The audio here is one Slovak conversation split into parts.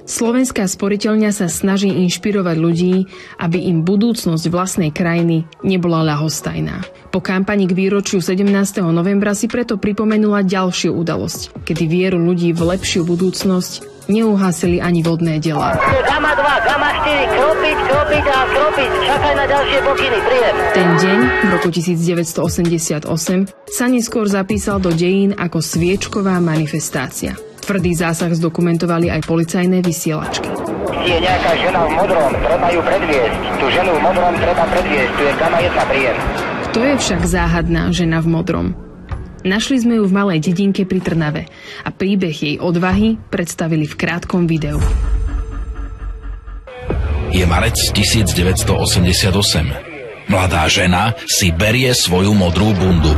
Slovenská sporiteľňa sa snaží inšpirovať ľudí, aby im budúcnosť vlastnej krajiny nebola ľahostajná. Po kampani k výročiu 17. novembra si preto pripomenula ďalšiu udalosť, kedy vieru ľudí v lepšiu budúcnosť neuhasili ani vodné delá. Gama 2, Gama 4, kropiť a kropiť. Čakaj na ďalšie pokyny, príjem. Ten deň, v roku 1988, sa neskôr zapísal do dejín ako sviečková manifestácia. Tvrdý zásah zdokumentovali aj policajné vysielačky. Je nejaká žena v modrom, treba ju predviesť. Tú ženu v modrom treba predviesť, tu je Gama 1, príjem. Kto je však záhadná žena v modrom? Našli sme ju v malej dedinke pri Trnave a príbeh jej odvahy predstavili v krátkom videu. Je marec 1988. Mladá žena si berie svoju modrú bundu.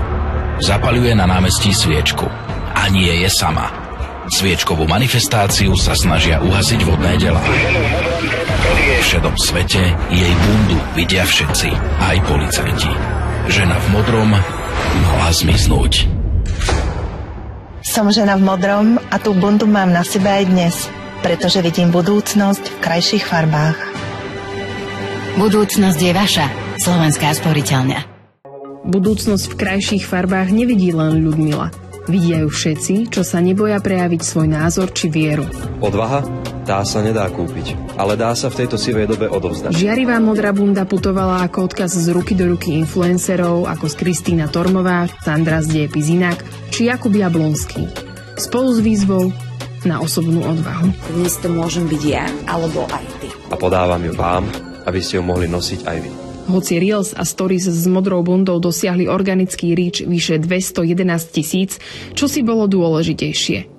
Zapaľuje na námestí sviečku. A nie je sama. Sviečkovú manifestáciu sa snažia uhasiť vodné delá. V šedom svete jej bundu vidia všetci, aj policajti. Žena v modrom mala zmiznúť. Som žena v modrom a tú bundu mám na sebe aj dnes, pretože vidím budúcnosť v krajších farbách. Budúcnosť je vaša, Slovenská sporiteľňa. Budúcnosť v krajších farbách nevidí len Ľudmila. Vidia ju všetci, čo sa neboja prejaviť svoj názor či vieru. Odvaha? Tá sa nedá kúpiť, ale dá sa v tejto sivej dobe odovzdať. Žiarivá modrá bunda putovala ako odkaz z ruky do ruky influencerov ako Kristýna Tormová, Sandra z Diepy Zinak či Jakub Jablonský. Spolu s výzvou na osobnú odvahu. Dnes to môžem byť ja, alebo aj ty. A podávam ju vám, aby ste ju mohli nosiť aj vy. Hoci Reels a Stories s modrou bundou dosiahli organický reach vyše 211 000, čo si bolo dôležitejšie?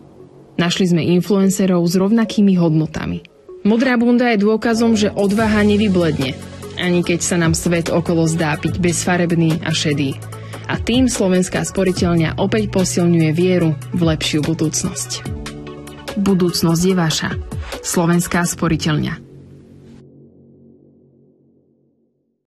Našli sme influencerov s rovnakými hodnotami. Modrá bunda je dôkazom, že odvaha nevybledne, ani keď sa nám svet okolo zdá byť bezfarebný a šedý. A tým Slovenská sporiteľňa opäť posilňuje vieru v lepšiu budúcnosť. Budúcnosť je vaša. Slovenská sporiteľňa.